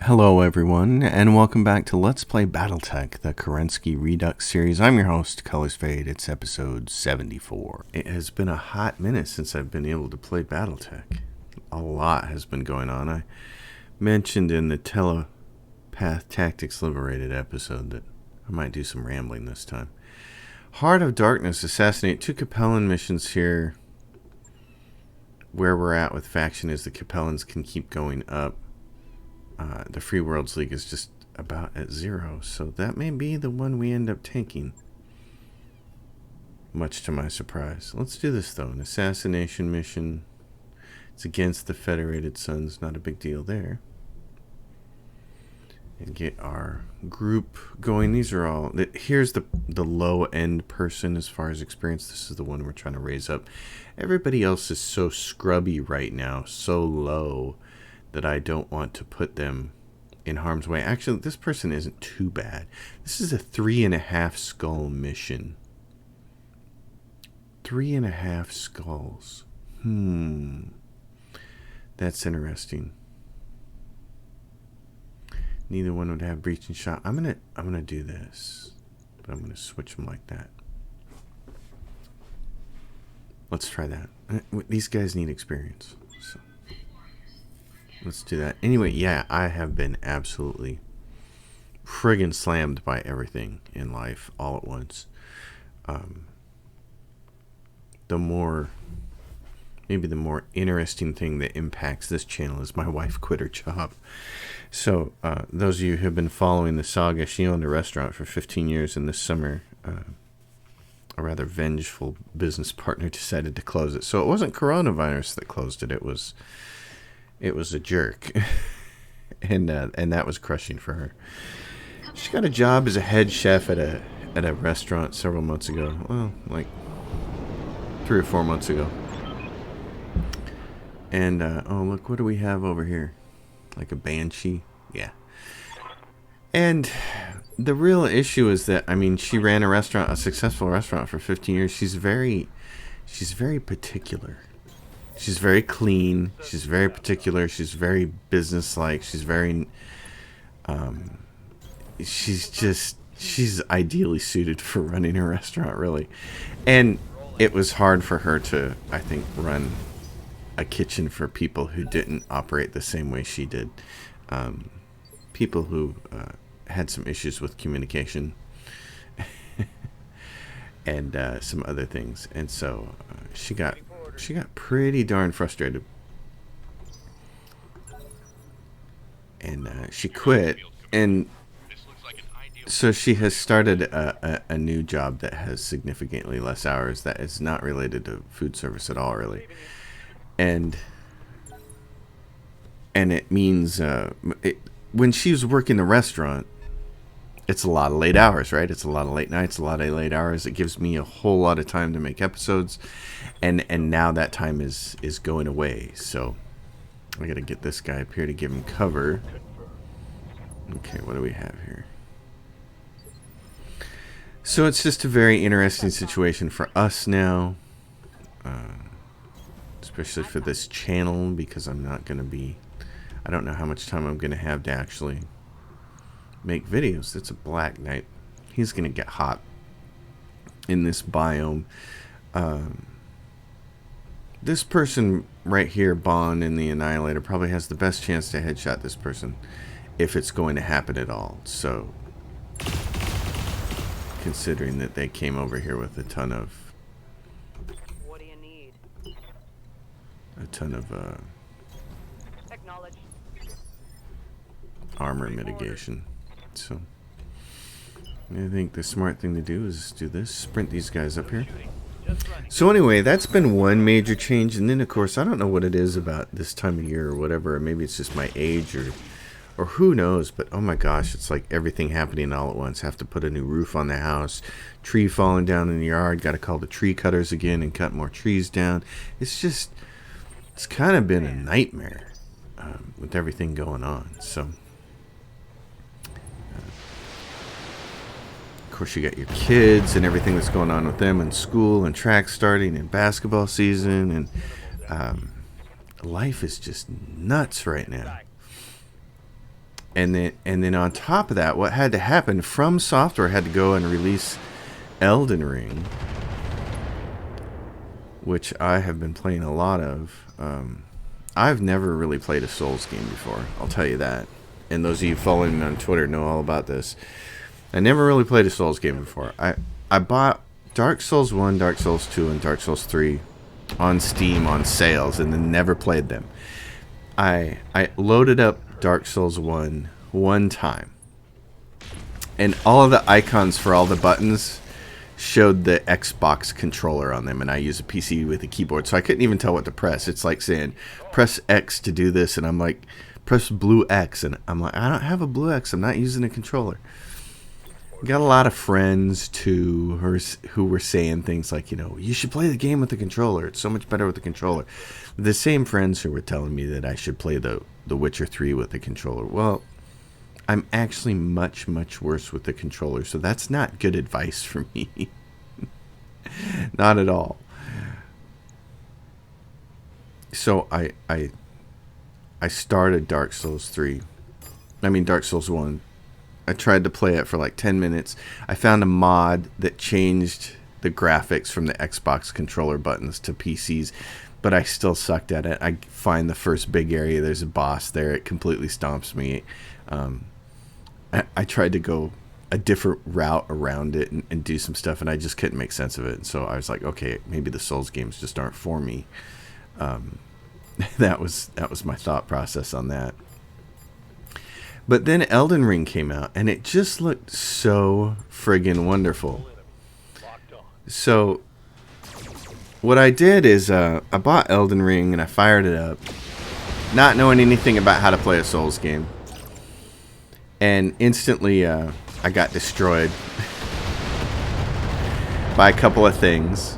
Hello everyone, and welcome back to Let's Play Battletech, the Kerensky Redux series. I'm your host, Colors Fade. It's episode 74. It has been a hot minute since I've been able to play Battletech. A lot has been going on. I mentioned in the Telepath Tactics Liberated episode that I might do some rambling this time. Heart of Darkness, assassinate 2 Capellan missions here. Where we're at with faction is the Capellans can keep going up. The Free Worlds League is just about at 0, so that may be the one we end up taking. Much to my surprise. Let's do this though. An assassination mission. It's against the Federated Sons. Not a big deal there. And get our group going. These are all... Here's the low-end person as far as experience. This is the one we're trying to raise up. Everybody else is so scrubby right now. So low that I don't want to put them in harm's way. Actually, this person isn't too bad. This is a 3.5 skull mission. 3.5 skulls. That's interesting. Neither one would have breaching shot. I'm gonna do this, but I'm gonna switch them like that. Let's try that. These guys need experience. So. Let's do that. Anyway, yeah, I have been absolutely friggin' slammed by everything in life all at once. Maybe the more interesting thing that impacts this channel is my wife quit her job. So, those of you who have been following the saga, she owned a restaurant for 15 years, and this summer, a rather vengeful business partner decided to close it. So it wasn't coronavirus that closed it. It was a jerk. and that was crushing for her. She got a job as a head chef at a restaurant several months ago. Well, like 3 or 4 months ago. And oh look, what do we have over here? Like a banshee? Yeah. And the real issue is that, I mean, she ran a successful restaurant for 15 years. She's very particular. She's very clean. She's very particular. She's very businesslike. She's very, she's ideally suited for running a restaurant, really. And it was hard for her to, I think, run a kitchen for people who didn't operate the same way she did. People who had some issues with communication and some other things. And so she got pretty darn frustrated, and she quit, and so she has started a new job that has significantly less hours, that is not related to food service at all, really. And it means when she was working the restaurant, it's a lot of late hours, right? It's a lot of late nights, a lot of late hours. It gives me a whole lot of time to make episodes. And now that time is going away. So I got to get this guy up here to give him cover. Okay, what do we have here? So it's just a very interesting situation for us now. Especially for this channel, because I'm not going to be... I don't know how much time I'm going to have to actually make videos. It's a Black Knight. He's going to get hot in this biome. This person right here, Bond in the Annihilator, probably has the best chance to headshot this person if it's going to happen at all. So, considering that they came over here with a ton of armor mitigation. So I think the smart thing to do is do this, sprint these guys up here. So anyway, that's been one major change, and then of course I don't know what it is about this time of year or whatever, maybe it's just my age or who knows, but oh my gosh, it's like everything happening all at once. Have to put a new roof on the house, tree falling down in the yard, got to call the tree cutters again and cut more trees down. It's kind of been a nightmare with everything going on. So of course you got your kids and everything that's going on with them in school and track starting and basketball season, and life is just nuts right now. And then on top of that, what had to happen, From Software had to go and release Elden Ring, which I have been playing a lot of. I've never really played a Souls game before, I'll tell you that. And those of you following me on Twitter know all about this. I never really played a Souls game before. I bought Dark Souls 1, Dark Souls 2, and Dark Souls 3 on Steam on sales, and then never played them. I loaded up Dark Souls 1 one time, and all of the icons for all the buttons showed the Xbox controller on them, and I use a PC with a keyboard, so I couldn't even tell what to press. It's like saying, press X to do this, and I'm like, press blue X, and I'm like, I don't have a blue X, I'm not using a controller. Got a lot of friends too who were saying things like, you know, you should play the game with the controller, it's so much better with the controller. The same friends who were telling me that I should play the Witcher 3 with the controller. Well, I'm actually much worse with the controller, so that's not good advice for me. Not at all. So I started Dark Souls 1. I tried to play it for like 10 minutes. I found a mod that changed the graphics from the Xbox controller buttons to PCs, but I still sucked at it. I find the first big area, there's a boss there, it completely stomps me. I tried to go a different route around it and do some stuff, and I just couldn't make sense of it. And so I was like, okay, maybe the Souls games just aren't for me. That was my thought process on that. But then Elden Ring came out, and it just looked so friggin' wonderful. So what I did is I bought Elden Ring, and I fired it up, not knowing anything about how to play a Souls game. And instantly I got destroyed by a couple of things.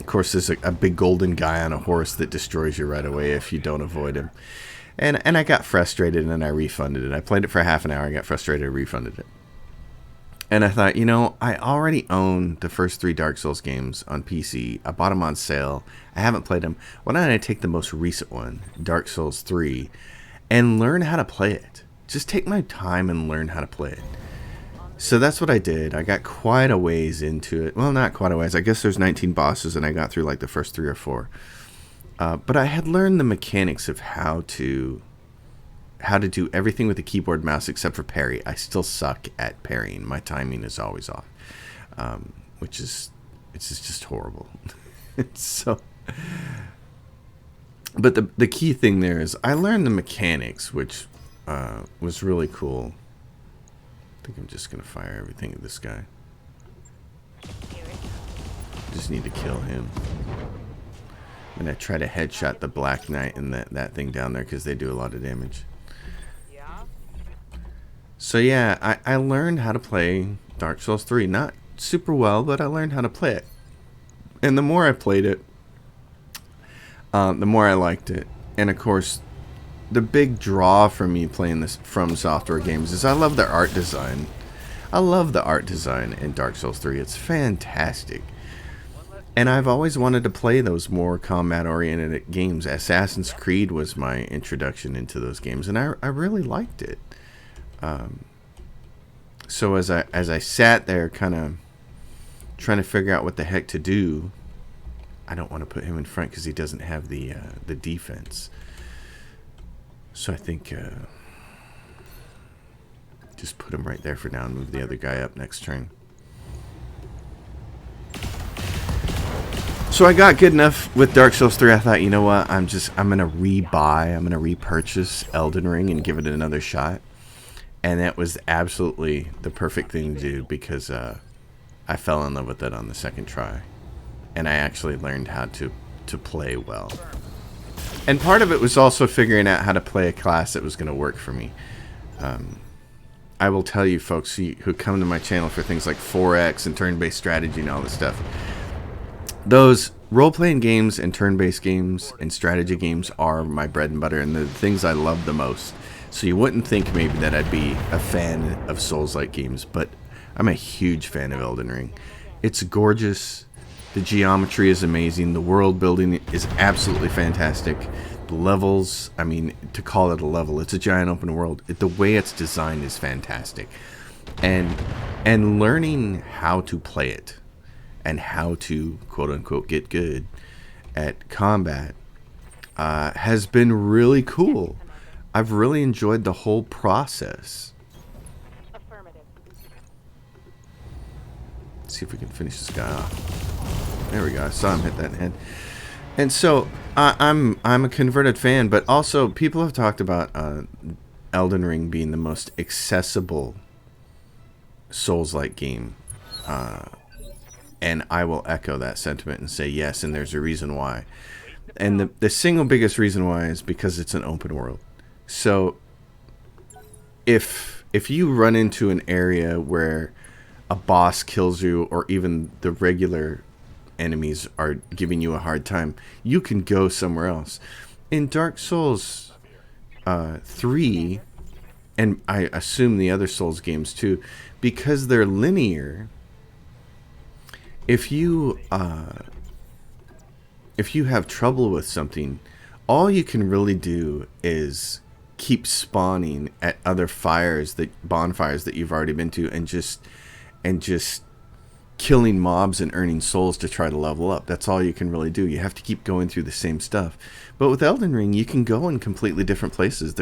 Of course, there's a big golden guy on a horse that destroys you right away if you don't avoid him. And I got frustrated, and I refunded it. I played it for half an hour, I got frustrated, I refunded it. And I thought, you know, I already own the first 3 Dark Souls games on PC. I bought them on sale. I haven't played them. Why don't I take the most recent one, Dark Souls 3, and learn how to play it? Just take my time and learn how to play it. So that's what I did. I got quite a ways into it. Well, not quite a ways. I guess there's 19 bosses, and I got through like the first 3 or 4. But I had learned the mechanics of how to do everything with the keyboard mouse except for parry. I still suck at parrying. My timing is always off, which is just horrible. So, but the key thing there is I learned the mechanics, which was really cool. I think I'm just gonna fire everything at this guy. Just need to kill him. I'm gonna try to headshot the Black Knight and that thing down there because they do a lot of damage. So yeah, I learned how to play Dark Souls 3. Not super well, but I learned how to play it. And the more I played it, the more I liked it. And of course, the big draw for me playing this From Software games is I love their art design. I love the art design in Dark Souls 3. It's fantastic. And I've always wanted to play those more combat-oriented games. Assassin's Creed was my introduction into those games, and I really liked it. So as I sat there kind of trying to figure out what the heck to do, I don't want to put him in front because he doesn't have the defense. So I think just put him right there for now and move the other guy up next turn. So I got good enough with Dark Souls 3. I thought, you know what, I'm gonna I'm gonna repurchase Elden Ring and give it another shot. And that was absolutely the perfect thing to do because I fell in love with it on the second try. And I actually learned how to play well. And part of it was also figuring out how to play a class that was going to work for me. I will tell you folks who come to my channel for things like 4X and turn-based strategy and all this stuff. Those role-playing games and turn-based games and strategy games are my bread and butter and the things I love the most. So you wouldn't think maybe that I'd be a fan of Souls-like games, but I'm a huge fan of Elden Ring. It's gorgeous. The geometry is amazing. The world building is absolutely fantastic. levels, I mean, to call it a level, it's a giant open world. The way it's designed is fantastic. And learning how to play it and how to, quote unquote, get good at combat has been really cool. I've really enjoyed the whole process. Let's see if we can finish this guy off. There we go. I saw him hit that head. And so I'm a converted fan, but also people have talked about Elden Ring being the most accessible Souls-like game, and I will echo that sentiment and say yes, and there's a reason why. And the single biggest reason why is because it's an open world. So if you run into an area where a boss kills you, or even the regular enemies are giving you a hard time, you can go somewhere else. In Dark Souls 3, and I assume the other Souls games too, because they're linear, if you have trouble with something, all you can really do is keep spawning at other bonfires that you've already been to, and just killing mobs and earning souls to try to level up. That's all you can really do. You have to keep going through the same stuff. But with Elden Ring, you can go in completely different places.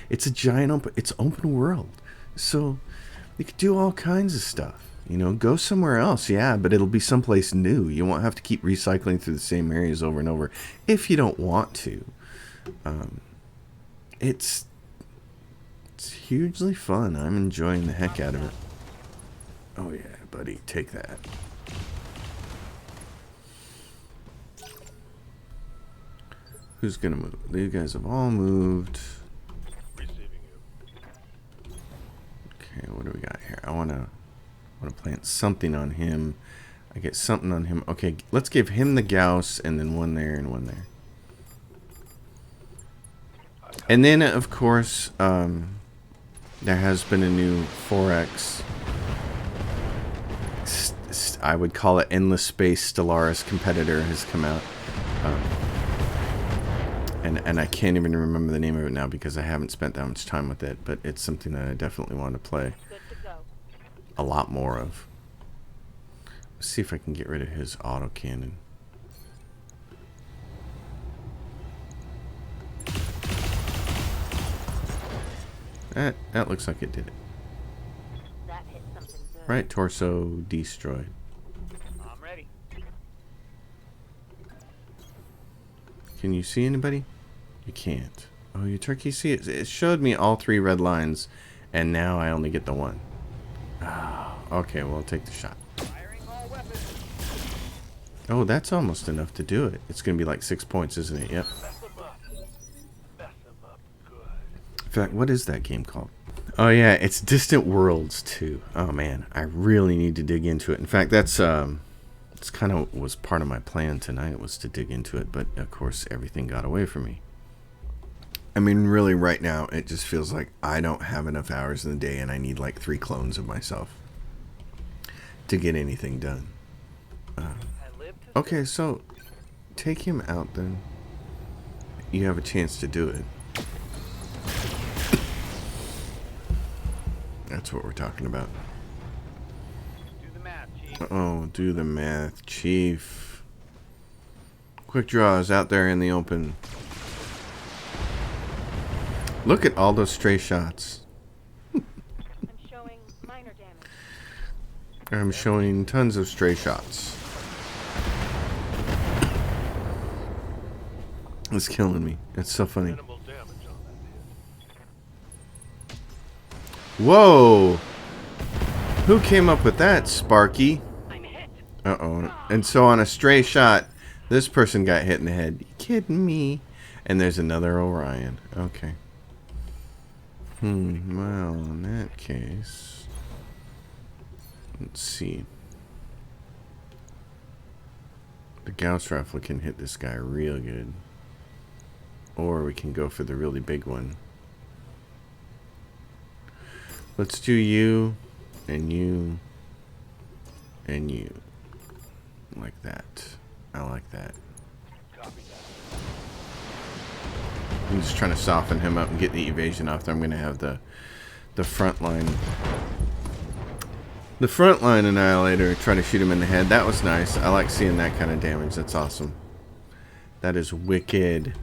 It's a giant open world, so you could do all kinds of stuff. You know, go somewhere else, yeah, but it'll be someplace new. You won't have to keep recycling through the same areas over and over if you don't want to. It's hugely fun. I'm enjoying the heck out of it. Oh yeah, buddy, take that. Who's gonna move? You guys have all moved. Okay, what do we got here? I wanna plant something on him. I get something on him. Okay, let's give him the Gauss, and then one there and one there. And then, of course, there has been a new 4X. I would call it Endless Space Stellaris competitor has come out. And I can't even remember the name of it now because I haven't spent that much time with it, but it's something that I definitely want to play a lot more of. Let's see if I can get rid of his autocannon. That looks like it did it. That hit something good. Right torso destroyed. I'm ready. Can you see anybody? You can't. Oh, you turkey see it? It showed me all 3 red lines, and now I only get the 1. Oh, okay, well, I'll take the shot. Firing all weapons. Oh, that's almost enough to do it. It's going to be like 6 points, isn't it? Yep. Mess them up. Mess them up good. In fact, what is that game called? Oh, yeah, it's Distant Worlds 2. Oh, man, I really need to dig into it. In fact, that's it's kind of was part of my plan tonight, was to dig into it, but of course everything got away from me. I mean, really, right now, it just feels like I don't have enough hours in the day, and I need like 3 clones of myself to get anything done. Okay, so take him out then. You have a chance to do it. That's what we're talking about. Do the math, Chief. Oh, do the math, Chief. Quick draws out there in the open. Look at all those stray shots. I'm showing minor damage. I'm showing tons of stray shots. It's killing me. It's so funny. Minimal damage on that hit. Whoa! Who came up with that, Sparky? I'm hit. Uh-oh. And so on a stray shot, this person got hit in the head. You kidding me? And there's another Orion. Okay. Well, in that case, let's see. The Gauss rifle can hit this guy real good. Or we can go for the really big one. Let's do you, and you, and you. Like that. I like that. Copy that. I'm just trying to soften him up and get the evasion off there. I'm going to have the front line. The frontline annihilator try to shoot him in the head. That was nice. I like seeing that kind of damage. That's awesome. That is wicked.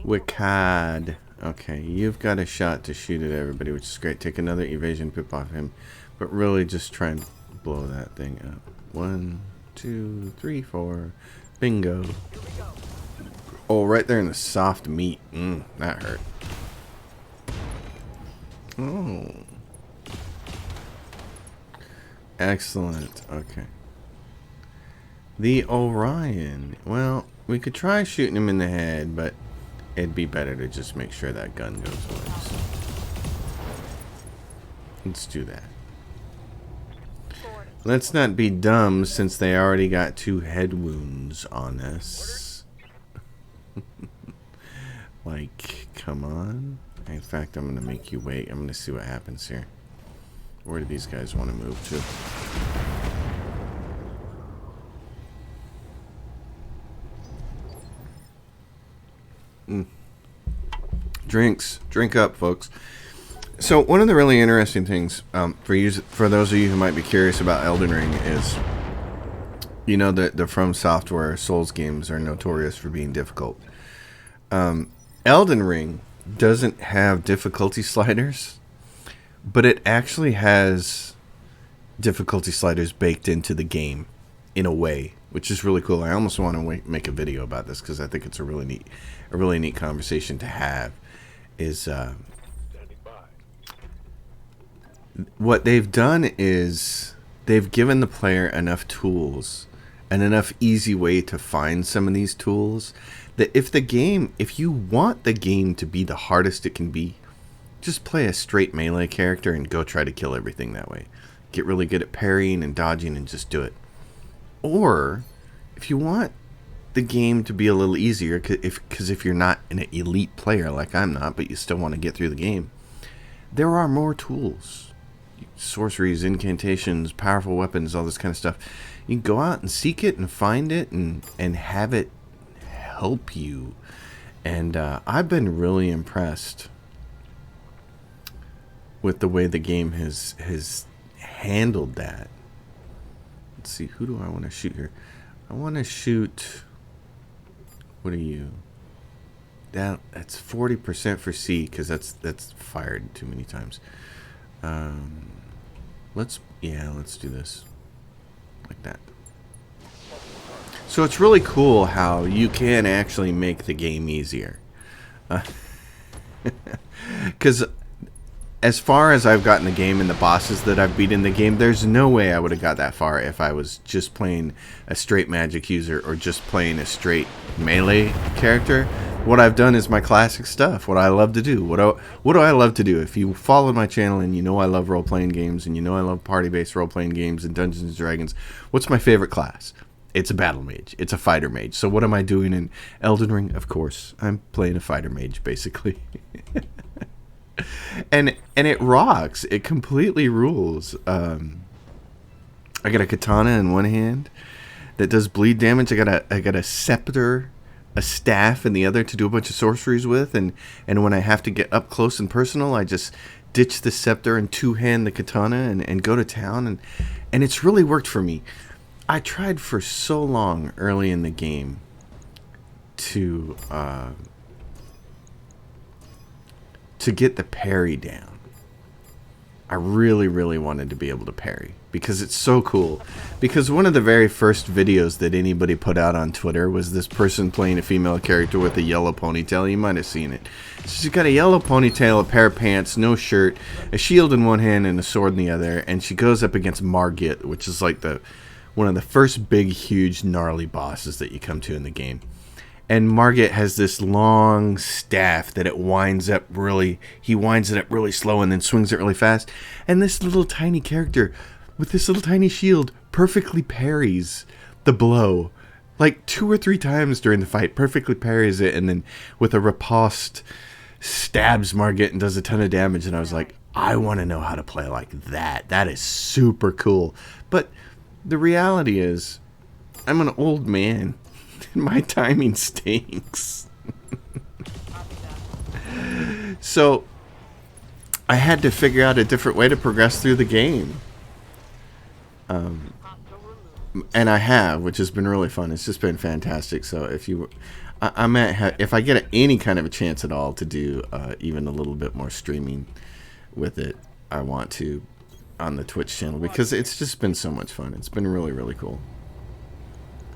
Wicked. Okay, you've got a shot to shoot at everybody, which is great. Take another evasion pip off him. But really just try and blow that thing up. 1, 2, 3, 4. Bingo. Oh, right there in the soft meat. That hurt. Oh. Excellent. Okay. The Orion. Well, we could try shooting him in the head, but it'd be better to just make sure that gun goes away. So let's do that. Let's not be dumb since they already got 2 head wounds on us. Like, come on. In fact, I'm going to make you wait. I'm going to see what happens here. Where do these guys want to move to? Drinks. Drink up, folks. So one of the really interesting things for those of you who might be curious about Elden Ring is, you know, the From Software Souls games are notorious for being difficult. Elden Ring doesn't have difficulty sliders, but it actually has difficulty sliders baked into the game in a way, which is really cool. I almost want to make a video about this because I think it's a really neat conversation to have. Is what they've done is they've given the player enough tools and enough easy way to find some of these tools that if you want the game to be the hardest it can be, just play a straight melee character and go try to kill everything that way. Get really good at parrying and dodging and just do it. Or if you want the game to be a little easier, because if you're not an elite player like I'm not, but you still want to get through the game, there are more tools. Sorceries, incantations, powerful weapons, all this kind of stuff. You can go out and seek it and find it and have it help you. And I've been really impressed with the way the game has handled that. Let's see, who do I want to shoot here? I want to shoot... What are you? That's 40% for C, because that's fired too many times. Let's do this like that. So it's really cool how you can actually make the game easier. Because as far as I've gotten the game and the bosses that I've beat in the game, there's no way I would have got that far if I was just playing a straight magic user or just playing a straight melee character. What I've done is my classic stuff, what I love to do. What do I love to do? If you follow my channel and you know I love role-playing games and you know I love party-based role-playing games and Dungeons and Dragons, what's my favorite class? It's a battle mage. It's a fighter mage. So what am I doing in Elden Ring? Of course, I'm playing a fighter mage, basically. and it rocks. It completely rules. I got a katana in one hand that does bleed damage. I got a scepter, a staff in the other to do a bunch of sorceries with, and when I have to get up close and personal, I just ditch the scepter and two-hand the katana and go to town, and it's really worked for me. I tried for so long early in the game to get the parry down. I really, really wanted to be able to parry because it's so cool. Because one of the very first videos that anybody put out on Twitter was this person playing a female character with a yellow ponytail. You might have seen it. So she's got a yellow ponytail, a pair of pants, no shirt, a shield in one hand and a sword in the other, and she goes up against Margit, which is like one of the first big, huge, gnarly bosses that you come to in the game. And Margit has this long staff that he winds it up really slow and then swings it really fast. And this little tiny character with this little tiny shield perfectly parries the blow. Like 2 or 3 times during the fight, perfectly parries it, and then with a riposte stabs Margit and does a ton of damage. And I was like, I want to know how to play like that. That is super cool. But the reality is, I'm an old man. My timing stinks. So I had to figure out a different way to progress through the game. And I have, which has been really fun. It's just been fantastic. So if you, I might if I get any kind of a chance at all to do even a little bit more streaming with it, I want to on the Twitch channel because it's just been so much fun. It's been really, really cool.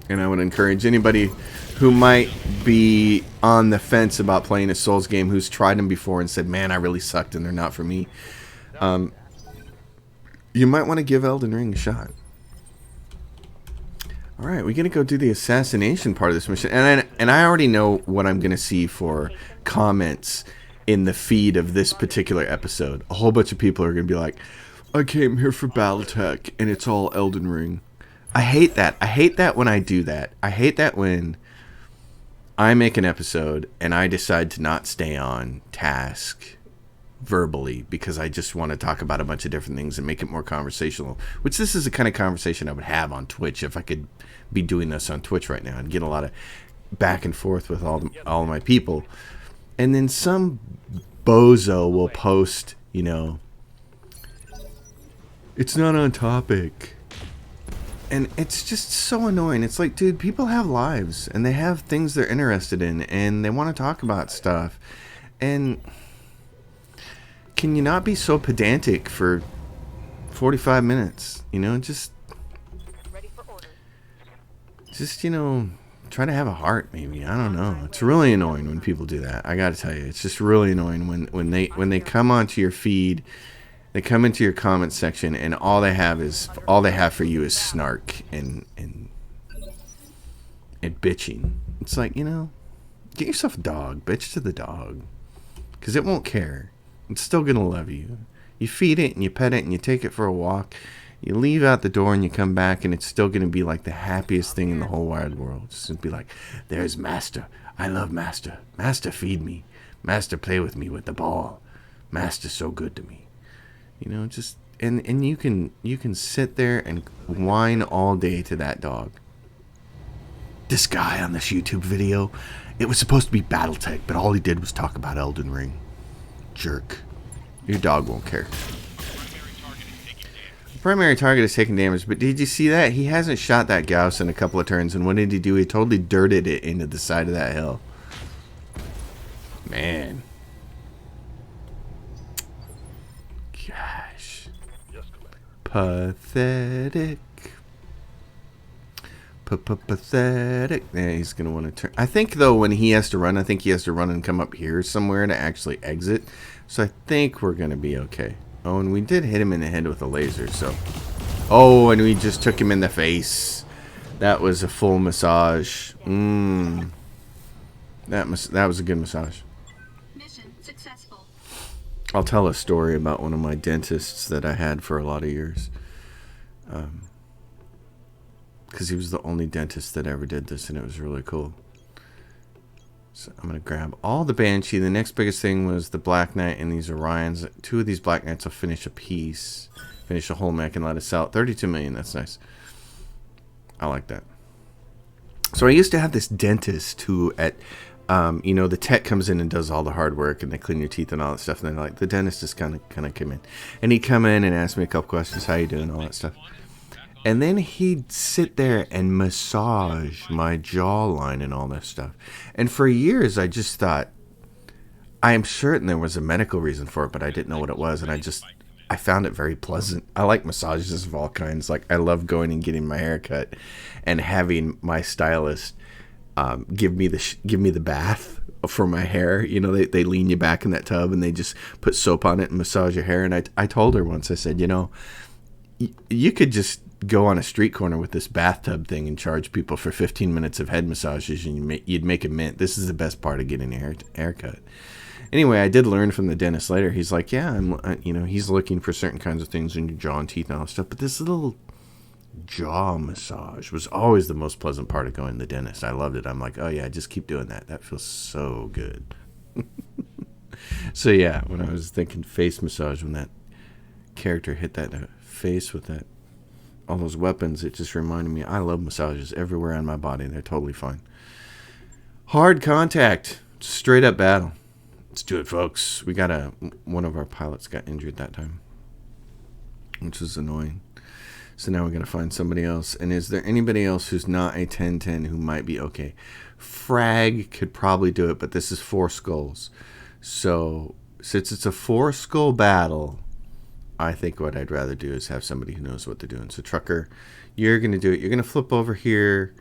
And I would encourage anybody who might be on the fence about playing a Souls game, who's tried them before and said, man, I really sucked and they're not for me. You might want to give Elden Ring a shot. All right, we're going to go do the assassination part of this mission. And I already know what I'm going to see for comments in the feed of this particular episode. A whole bunch of people are going to be like, I came here for Battletech, and it's all Elden Ring. I hate that. I hate that when I do that. I hate that when I make an episode and I decide to not stay on task verbally because I just want to talk about a bunch of different things and make it more conversational, which this is the kind of conversation I would have on Twitch if I could be doing this on Twitch right now and get a lot of back and forth with all of my people. And then some bozo will post, you know, it's not on topic. And it's just so annoying. It's like, dude, people have lives and they have things they're interested in and they want to talk about stuff. And can you not be so pedantic for 45 minutes? You know, just, you know, try to have a heart, maybe. I don't know. It's really annoying when people do that. I got to tell you, it's just really annoying when they come onto your feed. They come into your comment section and all they have for you is snark and bitching. It's like, you know, get yourself a dog. Bitch to the dog. Because it won't care. It's still going to love you. You feed it and you pet it and you take it for a walk. You leave out the door and you come back and it's still going to be like the happiest thing in the whole wide world. It's just be like, there's Master. I love Master. Master feed me. Master play with me with the ball. Master's so good to me. You know, just and you can sit there and whine all day to that dog. This guy on this YouTube video, it was supposed to be Battletech, but all he did was talk about Elden Ring. Jerk. Your dog won't care. The primary target is taking damage, but did you see that? He hasn't shot that Gauss in a couple of turns, and what did he do? He totally dirted it into the side of that hill. Man. Gosh. Pathetic. Pathetic. Yeah, he's going to want to turn. I think, though, when he has to run, I think he has to run and come up here somewhere to actually exit. So I think we're going to be okay. Oh, and we did hit him in the head with a laser, so. Oh, and we just took him in the face. That was a full massage. That was a good massage. Mission successful. I'll tell a story about one of my dentists that I had for a lot of years. Because he was the only dentist that ever did this, and it was really cool. So I'm going to grab all the Banshee. The next biggest thing was the Black Knight and these Orions. 2 of these Black Knights will finish a piece. Finish a whole mech and let us out. 32 million, that's nice. I like that. So I used to have this dentist who at, you know, the tech comes in and does all the hard work and they clean your teeth and all that stuff. And then like the dentist just kind of come in. And he'd come in and ask me a couple questions. How you doing? All that stuff. And then he'd sit there and massage my jawline and all that stuff. And for years, I just thought, I am certain there was a medical reason for it, but I didn't know what it was. And I found it very pleasant. I like massages of all kinds. Like, I love going and getting my hair cut and having my stylist give me the bath for my hair. You know, they lean you back in that tub and they just put soap on it and massage your hair. And I told her once, I said, you know, you could just go on a street corner with this bathtub thing and charge people for 15 minutes of head massages and you'd make a mint. This is the best part of getting a haircut. Anyway, I did learn from the dentist later. He's like, yeah, you know, he's looking for certain kinds of things in your jaw and teeth and all that stuff. But this little jaw massage was always the most pleasant part of going to the dentist. I loved it. I'm like, oh yeah, just keep doing that. That feels so good. So yeah, when I was thinking face massage, when that character hit that face with that all those weapons, it just reminded me I love massages everywhere on my body. They're totally fine. Hard contact, straight up battle. Let's do it, folks. We got one of our pilots got injured that time, which was annoying. So now we're going to find somebody else. And is there anybody else who's not a 10-10 who might be okay? Frag could probably do it, but this is 4 skulls. So since it's a 4-skull battle, I think what I'd rather do is have somebody who knows what they're doing. So Trucker, you're going to do it. You're going to flip over here.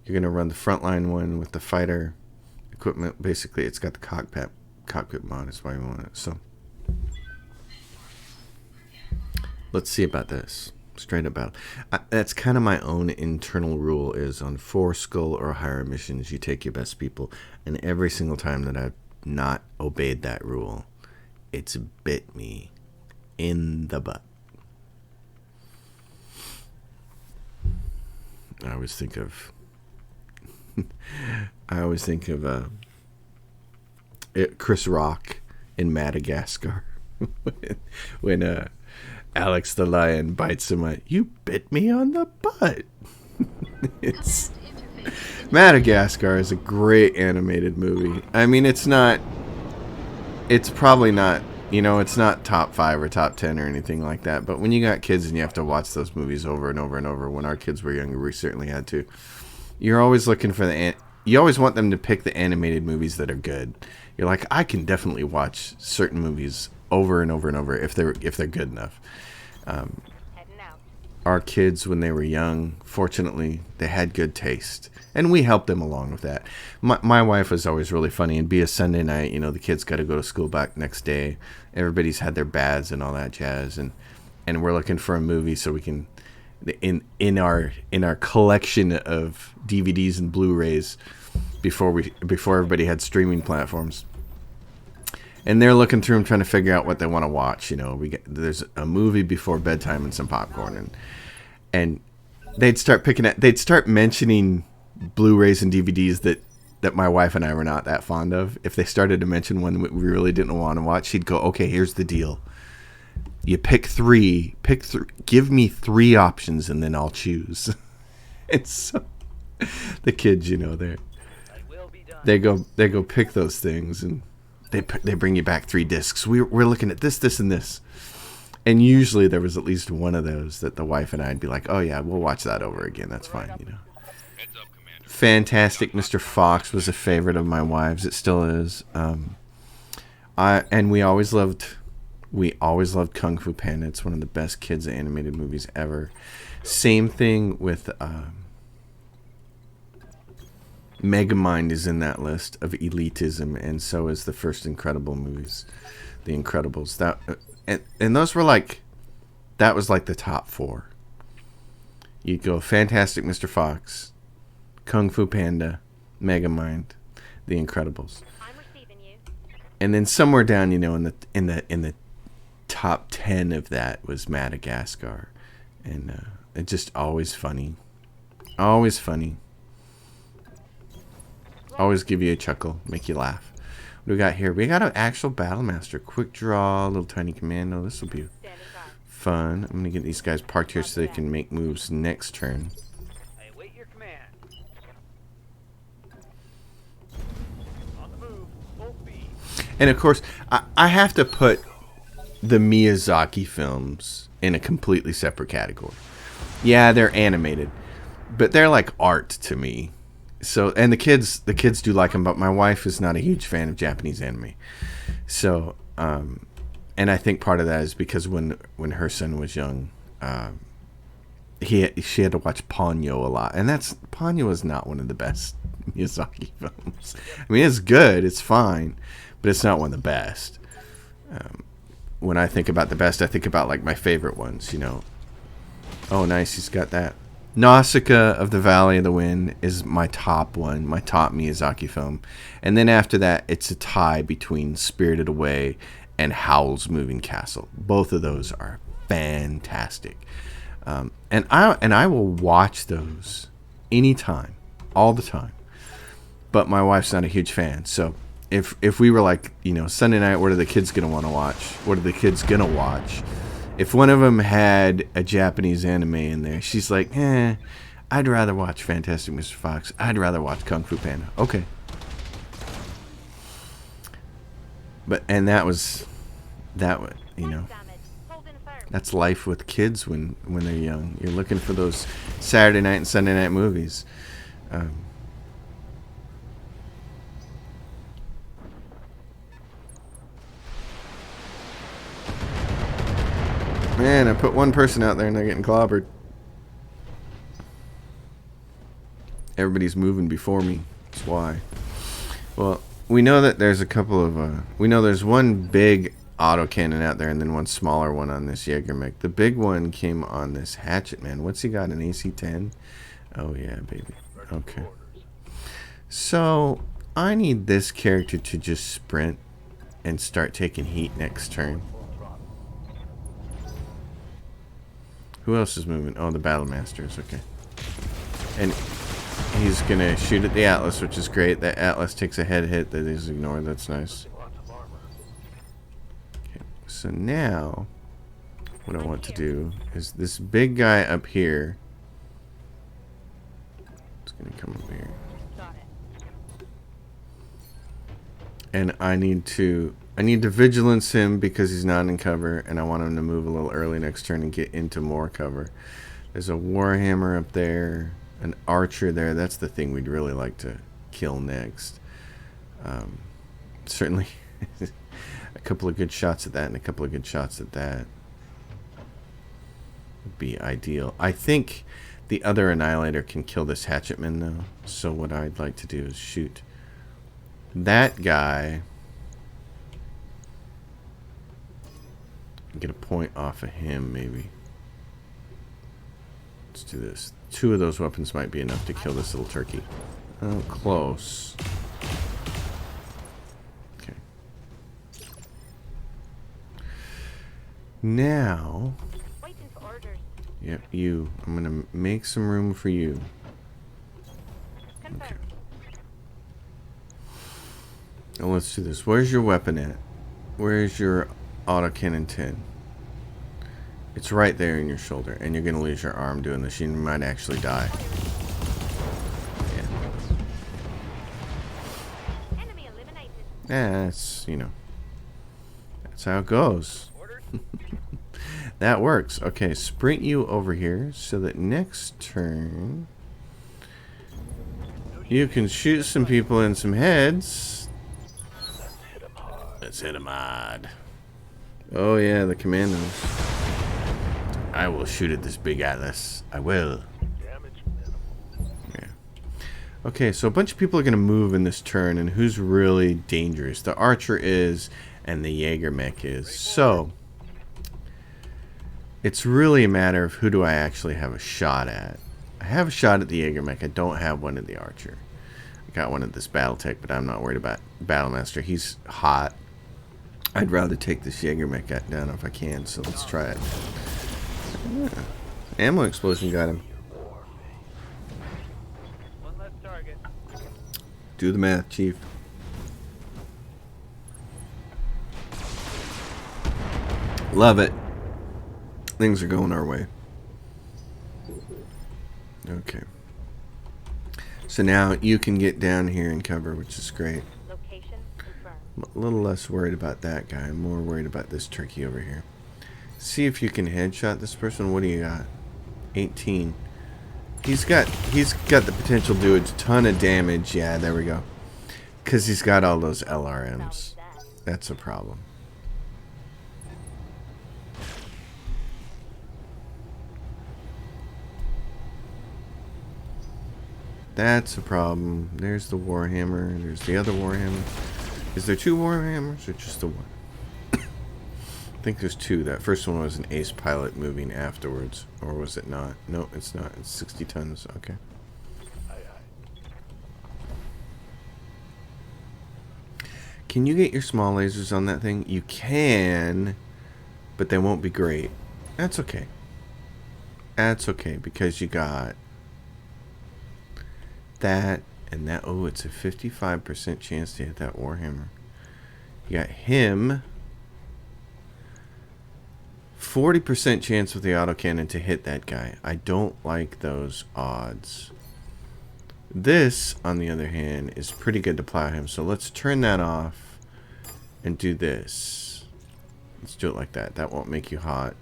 You're going to run the frontline one with the fighter equipment. Basically, it's got the cockpit mod is why we want it. So let's see about this. Straight up battle. That's kind of my own internal rule is on 4-skull or higher missions, you take your best people. And every single time that I've not obeyed that rule, it's bit me in the butt. I always think of Chris Rock in Madagascar when Alex the lion bites him. You bit me on the butt. It's Madagascar is a great animated movie. I mean, it's probably not, it's not top 5 or top 10 or anything like that. But when you got kids and you have to watch those movies over and over and over, when our kids were younger, we certainly had to. You're always looking for you always want them to pick the animated movies that are good. You're like, I can definitely watch certain movies over and over and over if they're good enough. Our kids, when they were young, fortunately, they had good taste, and we helped them along with that. My wife was always really funny. It'd be a Sunday night, the kids got to go to school back next day. Everybody's had their baths and all that jazz, and we're looking for a movie so we can, in our collection of DVDs and Blu-rays, before everybody had streaming platforms. And they're looking through them, trying to figure out what they want to watch. There's a movie before bedtime and some popcorn, and they'd start mentioning Blu-rays and DVDs that my wife and I were not that fond of. If they started to mention one that we really didn't want to watch, she'd go, "Okay, here's the deal. You pick three. Give me 3 options, and then I'll choose." And so the kids, they go pick those things and. They bring you back 3 discs. We're looking at this, and this. And usually there was at least one of those that the wife and I'd be like, oh, yeah, we'll watch that over again. That's fine, Fantastic Mr. Fox was a favorite of my wives. It still is. We always loved Kung Fu Panda. It's one of the best kids animated movies ever. Same thing with... Megamind is in that list of elitism, and so is the first Incredible movies, The Incredibles. And those were that was like the top 4. You go Fantastic Mr. Fox, Kung Fu Panda, Megamind, The Incredibles. I'm receiving you. And then somewhere down, in the top 10 of that was Madagascar, and it's just always funny, always funny. Always give you a chuckle, make you laugh. What do we got here? We got an actual Battlemaster. Quick draw, little tiny commando. This will be fun. I'm going to get these guys parked here so they can make moves next turn. I await your command. On the move, full speed. And of course, I have to put the Miyazaki films in a completely separate category. Yeah, they're animated, but they're like art to me. So, and the kids do like them, but my wife is not a huge fan of Japanese anime. So, and I think part of that is because when her son was young, she had to watch Ponyo a lot, and Ponyo is not one of the best Miyazaki films. I mean, it's good, it's fine, but it's not one of the best. When I think about the best, I think about like my favorite ones. Oh, nice, he's got that. Nausicaa of the Valley of the Wind is my top one, my top Miyazaki film. And then after that, it's a tie between Spirited Away and Howl's Moving Castle. Both of those are fantastic. And I will watch those anytime, all the time. But my wife's not a huge fan. So if we were like, Sunday night, what are the kids going to want to watch? What are the kids going to watch? If one of them had a Japanese anime in there, she's like, I'd rather watch Fantastic Mr. Fox. I'd rather watch Kung Fu Panda. Okay. And that was you know, that's life with kids when they're young. You're looking for those Saturday night and Sunday night movies. Man, I put one person out there and they're getting clobbered. Everybody's moving before me. That's why. Well, we know that there's a couple of... we know there's one big autocannon out there and then one smaller one on this Jägermech. The big one came on this Hatchet Man. What's he got, an AC-10? Oh, yeah, baby. Okay. So, I need this character to just sprint and start taking heat next turn. Who else is moving? Oh, the Battle Masters. Okay. And he's going to shoot at the Atlas, which is great. That Atlas takes a head hit that is ignored. That's nice. Okay. So now, what I want to do is this big guy up here. It's going to come over here. And I need to vigilance him because he's not in cover, and I want him to move a little early next turn and get into more cover. There's a Warhammer up there, an Archer there. That's the thing we'd really like to kill next. Certainly a couple of good shots at that and a couple of good shots at that would be ideal. I think the other Annihilator can kill this Hatchetman, though. So what I'd like to do is shoot that guy, get a point off of him, maybe. Let's do this. 2 of those weapons might be enough to kill this little turkey. Oh, close. Okay. Now, yep, you. I'm gonna make some room for you. Okay. Now let's do this. Where's your weapon at? Where's your autocannon 10? It's right there in your shoulder, and you're going to lose your arm doing this. You might actually die. Yeah. Enemy eliminated. That's, you know, that's how it goes. That works. Okay, sprint you over here so that next turn you can shoot some people in some heads. Let's hit him hard. Oh yeah, the commandos. I will shoot at this big Atlas. I will. Yeah. Okay, so a bunch of people are going to move in this turn, and who's really dangerous? The Archer is, and the Jägermech is. So, it's really a matter of who do I actually have a shot at. I have a shot at the Jägermech. I don't have one at the Archer. I got one at this Battletech, but I'm not worried about Battlemaster. He's hot. I'd rather take this Jägermech down if I can, so let's try it. Yeah. Ammo explosion got him. One less target. Do the math, Chief. Love it. Things are going our way. Okay. So now you can get down here and cover, which is great. Location confirmed. I'm a little less worried about that guy. I'm more worried about this turkey over here. See if you can headshot this person. What do you got? 18. He's got the potential to do a ton of damage. Yeah, there we go. Because he's got all those LRMs. That's a problem. That's a problem. There's the Warhammer. There's the other Warhammer. Is there 2 Warhammers or just the one? I think there's 2. That first one was an ace pilot moving afterwards. Or was it not? No, it's not. It's 60 tons. Okay. Can you get your small lasers on that thing? You can, but they won't be great. That's okay. That's okay, because you got that and that. Oh, it's a 55% chance to hit that Warhammer. You got him. 40% chance with the autocannon to hit that guy. I don't like those odds. This, on the other hand, is pretty good to plow him. So let's turn that off and do this. Let's do it like that. That won't make you hot.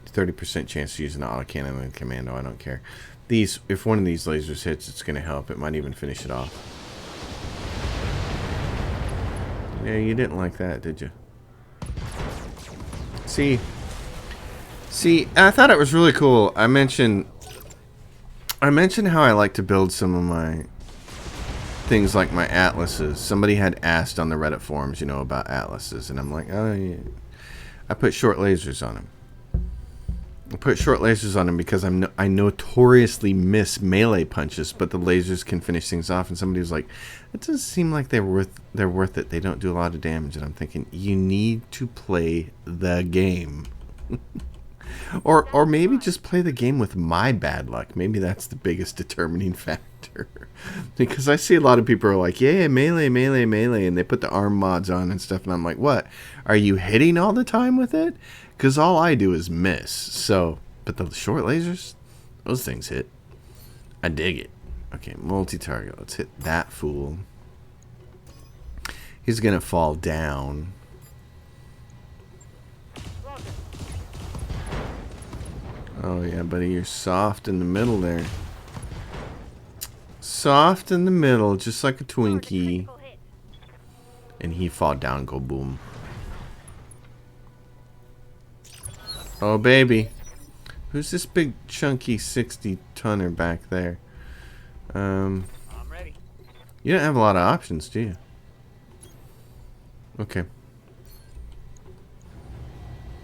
30% chance to use an autocannon and commando. I don't care. These, if one of these lasers hits, it's going to help. It might even finish it off. Yeah, you didn't like that, did you? See, I thought it was really cool. I mentioned how I like to build some of my things like my atlases. Somebody had asked on the Reddit forums, you know, about atlases, and I'm like, oh yeah. I put short lasers on them. I put short lasers on them because I notoriously miss melee punches, but the lasers can finish things off. And somebody was like, "It doesn't seem like they're worth it. They don't do a lot of damage." And I'm thinking, you need to play the game, or maybe just play the game with my bad luck. Maybe that's the biggest determining factor. Because I see a lot of people are like, "Yeah, melee, melee, melee," and they put the arm mods on and stuff, and I'm like, "What? Are you hitting all the time with it?" Because all I do is miss. So, but the short lasers, those things hit. I dig it. Okay, multi-target. Let's hit that fool. He's going to fall down. Oh, yeah, buddy. You're soft in the middle there. Soft in the middle, just like a Twinkie. And he fall down, go boom. Oh, baby. Who's this big, chunky 60-tonner back there? I'm ready. You don't have a lot of options, do you? Okay.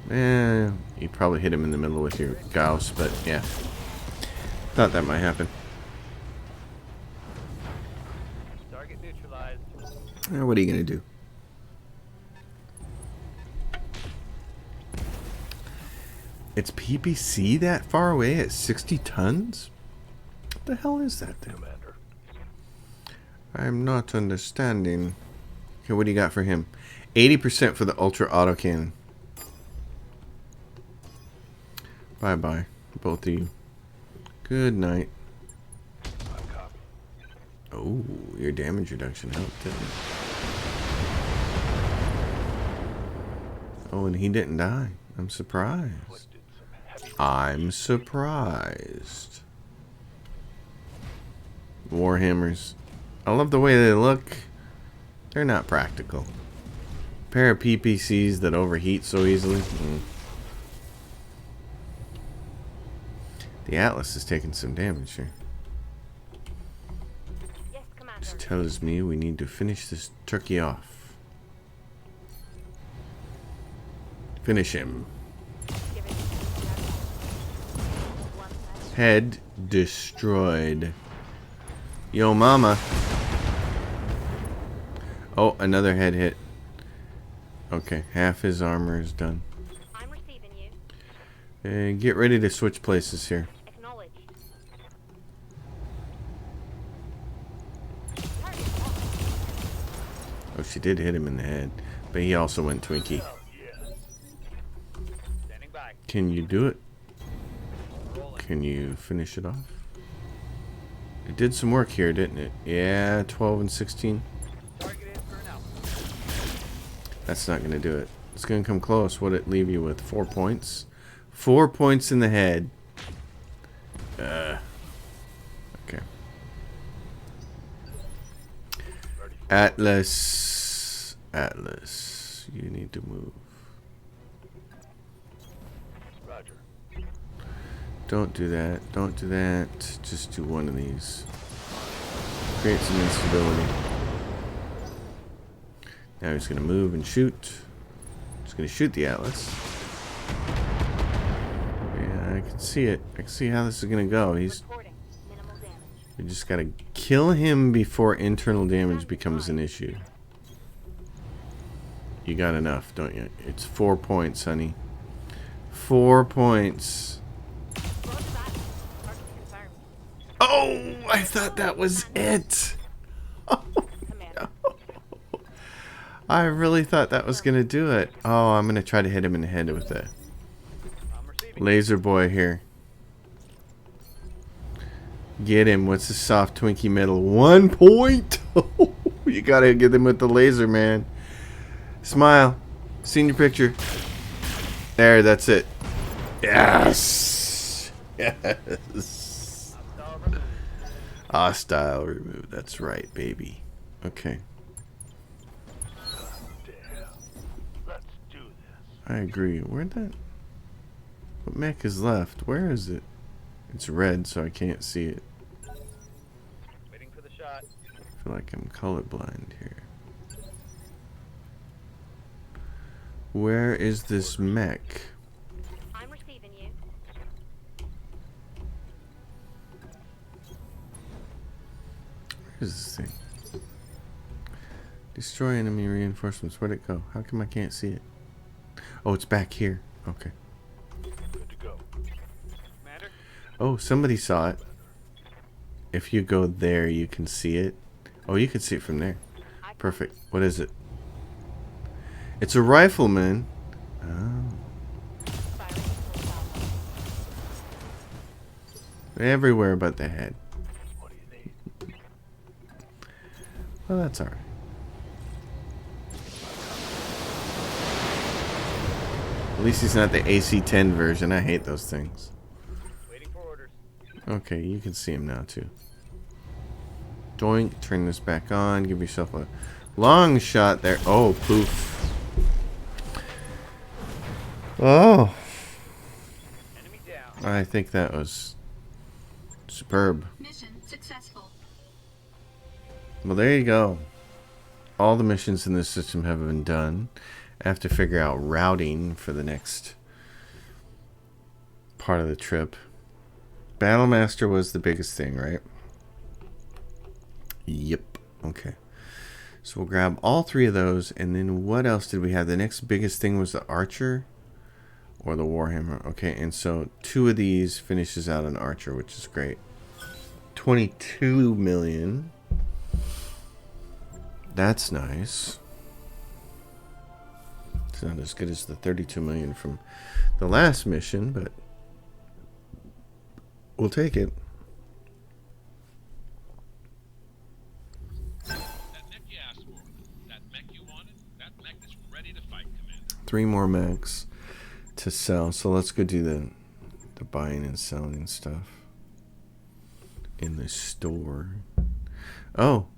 Eh, you probably hit him in the middle with your Gauss, but yeah. Thought that might happen. Target neutralized. What are you going to do? It's PPC that far away at 60 tons? What the hell is that thing? Commander. I'm not understanding. Okay, what do you got for him? 80% for the ultra autocannon. Bye-bye, both of you. Good night. I'm copy. Oh, your damage reduction helped, didn't it? Oh, and he didn't die. I'm surprised. Inflicted some heavy I'm surprised. Warhammers. I love the way they look. They're not practical. Pair of PPCs that overheat so easily. The Atlas is taking some damage here. Yes, Commander. This tells me we need to finish this turkey off. Finish him. Give it one last Head destroyed. Yo, mama. Oh, another head hit. Okay, half his armor is done. I'm receiving you. Get ready to switch places here. Acknowledged. Oh, she did hit him in the head. But he also went Twinkie. Oh, yeah. Standing by. Can you do it? Rolling. Can you finish it off? It did some work here, didn't it? Yeah, 12 and 16. Target in for now. That's not going to do it. It's going to come close. What'd it leave you with? 4 points? 4 points in the head. Okay. Ready. Atlas. Atlas. You need to move. Roger. Don't do that. Don't do that. Just do one of these. Create some instability. Now he's going to move and shoot. He's going to shoot the Atlas. Yeah, I can see it. I can see how this is going to go. Reporting. Minimal damage. You just got to kill him before internal damage becomes an issue. You got enough, don't you? It's 4 points, honey. 4 points. Roger that. Target confirmed. Oh, I thought that was it. Commander. I really thought that was going to do it. Oh, I'm going to try to hit him in the head with a I'm receiving. laser boy here. Get him. What's the soft Twinkie metal? 1 point. You got to get him with the laser, man. Smile. Senior picture. There, that's it. Yes. Yes. Hostile removed. That's right, baby. Okay. Damn. Let's do this. I agree. Where'd that... What mech is left? Where is it? It's red, so I can't see it. Waiting for the shot. I feel like I'm colorblind here. Where is this mech? I'm receiving you. Where is this thing? Destroy enemy reinforcements. Where'd it go? How come I can't see it? Oh, it's back here. Okay. Good to go. Commander? Oh, somebody saw it. If you go there, you can see it. Oh, you can see it from there. Perfect. What is it? It's a rifleman. Oh. Everywhere but the head. What do you need? Well, that's alright. At least he's not the AC-10 version. I hate those things. Waiting for orders. Okay, you can see him now too. Doink, turn this back on. Give yourself a long shot there. Oh, poof. Oh. Enemy down. I think that was superb. Mission successful. Well, there you go. All the missions in this system have been done. I have to figure out routing for the next part of the trip. Battlemaster was the biggest thing, right? Yep. Okay. So we'll grab all three of those. And then what else did we have? The next biggest thing was the Archer or the Warhammer. Okay. And so 2 of these finishes out an Archer, which is great. 22 million. That's nice. It's not as good as the 32 million from the last mission, but we'll take it. That mech you asked for, that mech you wanted, that mech is ready to fight, Commander. 3 more mechs to sell. So let's go do the buying and selling stuff in the store. Oh,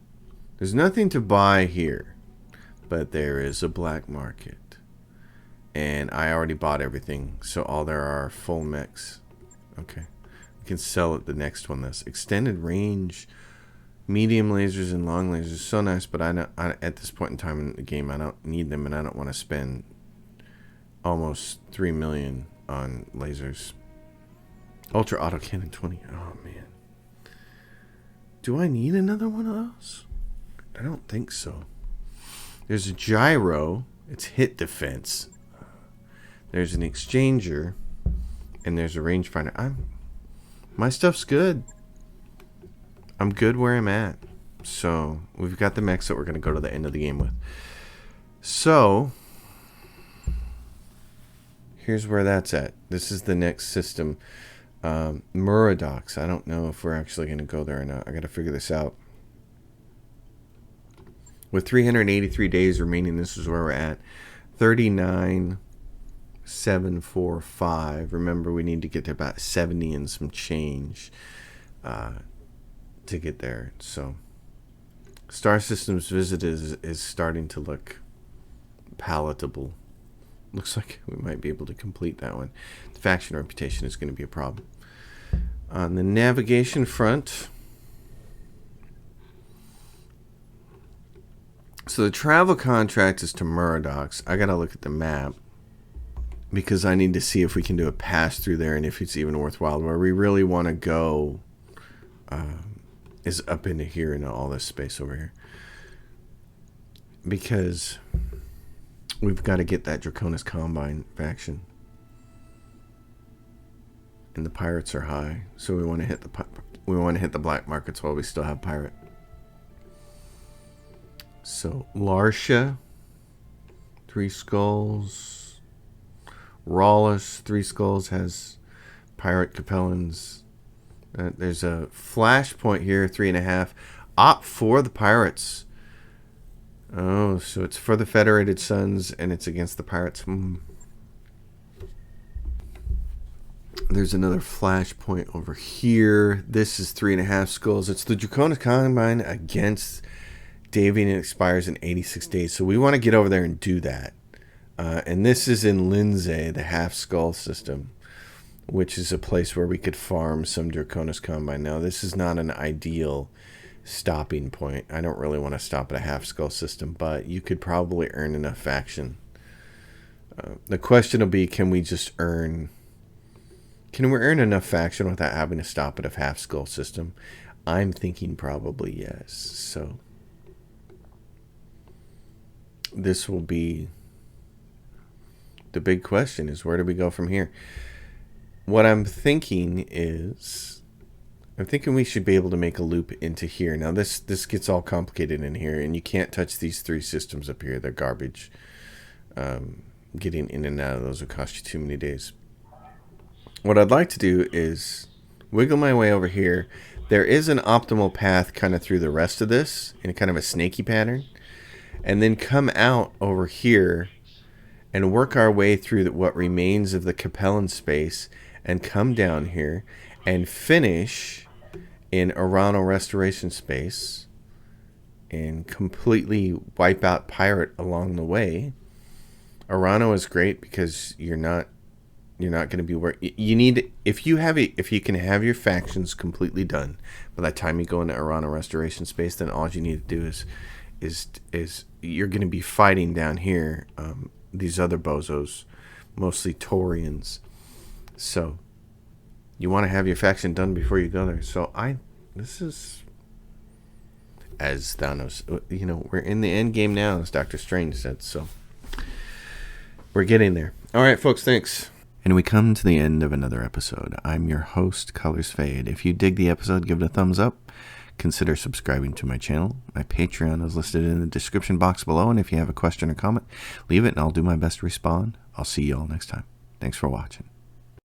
there's nothing to buy here, but there is a black market. And I already bought everything, so all there are full mechs. Okay. We can sell it the next one. This extended range, medium lasers and long lasers. So nice, but at this point in time in the game, I don't need them, and I don't want to spend almost 3 million on lasers. Ultra autocannon 20. Oh, man. Do I need another one of those? I don't think so. There's a gyro. It's hit defense. There's an exchanger, and there's a rangefinder. My stuff's good. I'm good where I'm at. So we've got the mechs that we're going to go to the end of the game with. So here's where that's at. This is the next system. Muradox. I don't know if we're actually going to go there or not. I got to figure this out. With 383 days remaining, this is where we're at. 39,745. Remember, we need to get to about 70 and some change to get there. So, Star Systems visit is starting to look palatable. Looks like we might be able to complete that one. The faction reputation is going to be a problem. On the navigation front, so the travel contract is to Muradox. I gotta look at the map because I need to see if we can do a pass through there and if it's even worthwhile. Where we really want to go is up into here and all this space over here, because we've got to get that Draconis Combine faction, and the pirates are high, so we want to hit the black markets while we still have pirate. So Larsha, 3 Skulls. Rawlus, 3 Skulls, has pirate Capellans. There's a flashpoint here, 3.5. Opt for the pirates. Oh, so it's for the Federated Sons and it's against the Pirates. There's another flashpoint over here. This is 3.5 skulls. It's the Draconis Combine against Davian. It expires in 86 days. So we want to get over there and do that. And this is in Lindsay, the half skull system, which is a place where we could farm some Draconis Combine. Now, this is not an ideal stopping point. I don't really want to stop at a half skull system, but you could probably earn enough faction. The question will be, can we earn enough faction without having to stop at a half skull system? I'm thinking probably yes. So this will be the big question, is where do we go from here? What I'm thinking is, we should be able to make a loop into here. Now this gets all complicated in here, and you can't touch these 3 systems up here. They're garbage. Getting in and out of those would cost you too many days. What I'd like to do is wiggle my way over here. There is an optimal path kind of through the rest of this in kind of a snaky pattern, and then come out over here and work our way through what remains of the Capellan space and come down here and finish in Arano Restoration Space and completely wipe out Pirate along the way. Arano is great because you're not going to be where you need. If you can have your factions completely done by the time you go into Arano Restoration Space, then all you need to do is you're going to be fighting down here these other bozos, mostly Taurians. So you want to have your faction done before you go there. So this is, as Thanos, we're in the end game now, as Dr. Strange said. So we're getting there. All right, folks, thanks. And we come to the end of another episode. I'm your host, Colors Fade. If you dig the episode, give it a thumbs up. Consider subscribing to my channel. My Patreon is listed in the description box below, and if you have a question or comment, leave it and I'll do my best to respond. I'll see you all next time. Thanks for watching.